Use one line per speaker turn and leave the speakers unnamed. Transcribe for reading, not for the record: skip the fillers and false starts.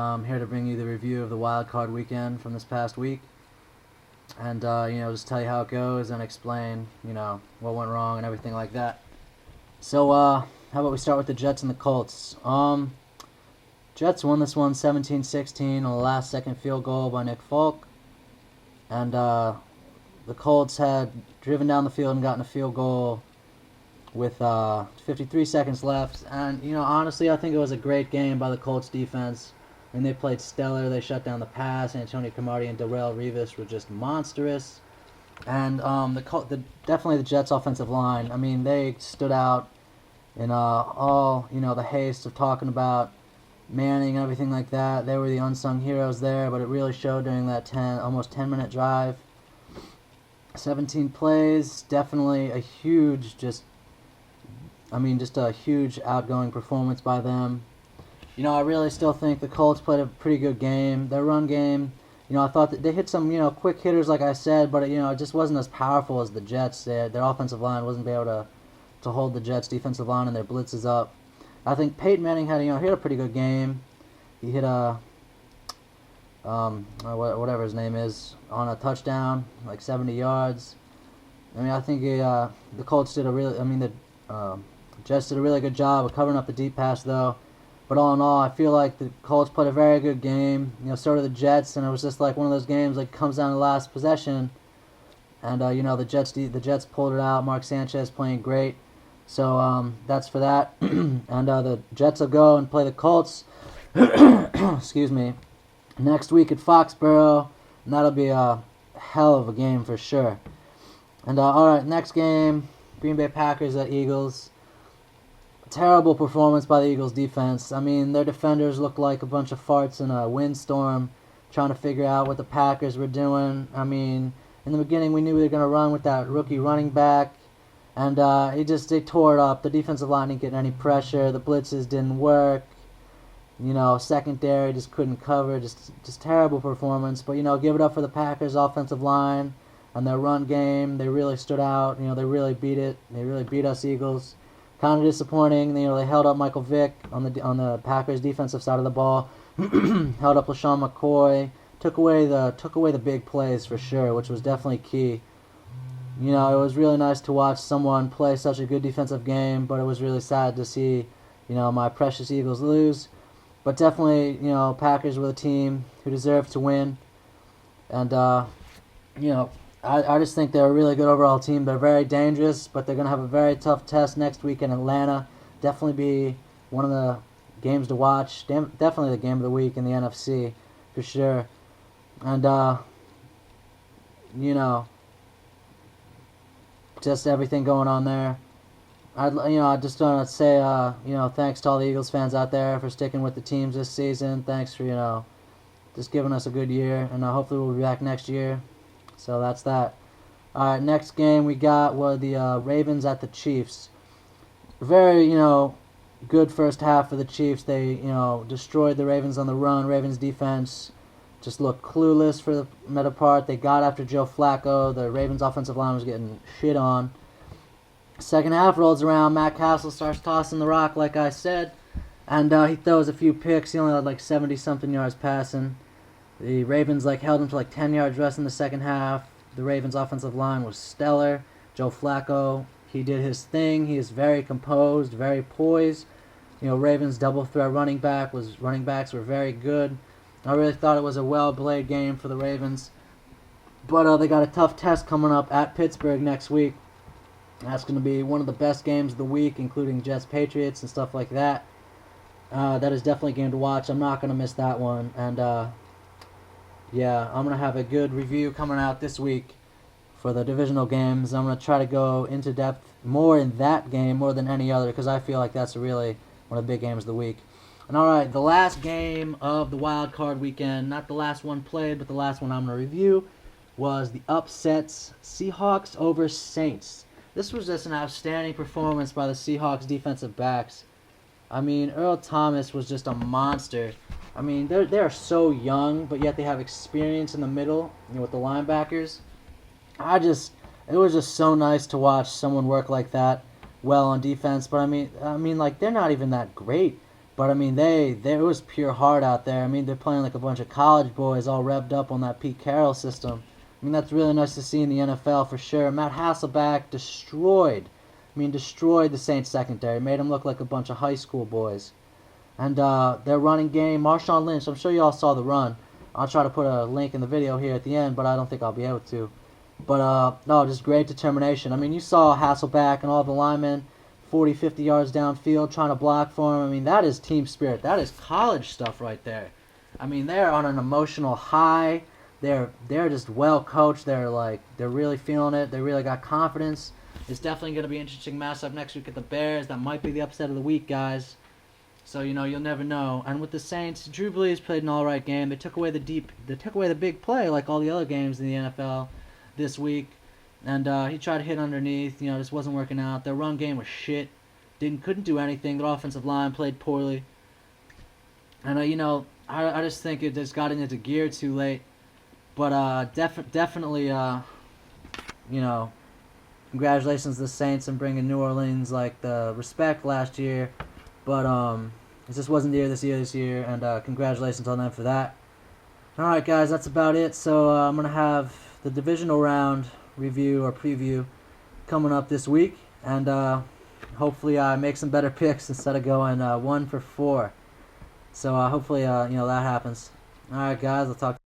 I'm here to bring you the review of the wild card weekend from this past week, and just tell you how it goes and explain what went wrong and everything like that. So how about we start with the Jets and the Colts? Jets won this one 17-16 on the last second field goal by Nick Folk, and the Colts had driven down the field and gotten a field goal with 53 seconds left. And honestly, I think it was a great game by the Colts defense. I mean, they played stellar. They shut down the pass. Antonio Cromartie and Darrelle Revis were just monstrous. And definitely the Jets' offensive line. I mean, they stood out in all the haste of talking about Manning and everything like that. They were the unsung heroes there, but it really showed during that almost 10-minute drive. 17 plays, definitely a huge, just a huge outgoing performance by them. I really still think the Colts played a pretty good game. Their run game, I thought that they hit some, quick hitters, like I said, but it just wasn't as powerful as the Jets. Their offensive line wasn't able to hold the Jets' defensive line and their blitzes up. I think Peyton Manning had a pretty good game. He hit whatever his name is, on a touchdown, like 70 yards. I mean, I think the Colts did the Jets did a really good job of covering up the deep pass, though. But all in all, I feel like the Colts played a very good game. So did the Jets, and it was just like one of those games like comes down to the last possession, and the Jets pulled it out. Mark Sanchez playing great. So that's for that. And the Jets will go and play the Colts. Excuse me. Next week at Foxborough, and that'll be a hell of a game for sure. And all right, next game, Green Bay Packers at Eagles. Terrible performance by the Eagles defense. I mean, their defenders looked like a bunch of farts in a windstorm, trying to figure out what the Packers were doing. I mean, in the beginning, we knew we were going to run with that rookie running back, and they tore it up. The defensive line didn't get any pressure. The blitzes didn't work. Secondary just couldn't cover. Just terrible performance. But give it up for the Packers' offensive line and their run game. They really stood out. They really beat it. They really beat us Eagles. Kind of disappointing. They held up Michael Vick on the Packers' defensive side of the ball. Held up LaShawn McCoy. Took away the big plays for sure, which was definitely key. It was really nice to watch someone play such a good defensive game, but it was really sad to see, my precious Eagles lose. But definitely, Packers were the team who deserved to win. And, I just think they're a really good overall team. They're very dangerous, but they're going to have a very tough test next week in Atlanta. Definitely be one of the games to watch. Definitely the game of the week in the NFC, for sure. And, just everything going on there. I just want to say, thanks to all the Eagles fans out there for sticking with the teams this season. Thanks for, just giving us a good year. And hopefully we'll be back next year. So that's that. All right, next game we got were the Ravens at the Chiefs. Very, good first half for the Chiefs. They, destroyed the Ravens on the run. Ravens defense just looked clueless for the middle part. They got after Joe Flacco. The Ravens offensive line was getting shit on. Second half rolls around. Matt Castle starts tossing the rock, like I said, and he throws a few picks. He only had like 70-something yards passing. The Ravens held him to 10 yards rest in the second half. The Ravens offensive line was stellar. Joe Flacco, he did his thing. He is very composed, very poised. Ravens double threat running backs were very good. I really thought it was a well-played game for the Ravens. But they got a tough test coming up at Pittsburgh next week. That's going to be one of the best games of the week, including Jets-Patriots and stuff like that. That is definitely a game to watch. I'm not going to miss that one. And, yeah, I'm going to have a good review coming out this week for the divisional games. I'm going to try to go into depth more in that game more than any other because I feel like that's really one of the big games of the week. And all right, the last game of the wild card weekend, not the last one played, but the last one I'm going to review, was the upsets Seahawks over Saints. This was just an outstanding performance by the Seahawks defensive backs. I mean, Earl Thomas was just a monster. I mean, they're so young, but yet they have experience in the middle, with the linebackers. It was just so nice to watch someone work like that well on defense. But I mean, they're not even that great. But I mean, it was pure heart out there. I mean, they're playing like a bunch of college boys, all revved up on that Pete Carroll system. I mean, that's really nice to see in the NFL for sure. Matt Hasselbeck destroyed the Saints secondary, made them look like a bunch of high school boys. And their running game, Marshawn Lynch, I'm sure you all saw the run. I'll try to put a link in the video here at the end, but I don't think I'll be able to. But, no, just great determination. I mean, you saw Hasselbeck and all the linemen 40, 50 yards downfield trying to block for him. I mean, that is team spirit. That is college stuff right there. I mean, they're on an emotional high. They're just well coached. They're really feeling it. They really got confidence. It's definitely going to be an interesting matchup next week at the Bears. That might be the upset of the week, guys. So, you'll never know. And with the Saints, Drew Brees played an all-right game. They took away the big play like all the other games in the NFL this week. And he tried to hit underneath. Just wasn't working out. Their run game was shit. Couldn't do anything. Their offensive line played poorly. And, I just think it just got into gear too late. But definitely, congratulations to the Saints and bringing New Orleans the respect last year. But it just wasn't there this year, and congratulations on them for that. All right, guys, that's about it. So I'm gonna have the divisional round review or preview coming up this week, and hopefully I make some better picks instead of going 1 for 4. So hopefully that happens. All right, guys, I'll talk.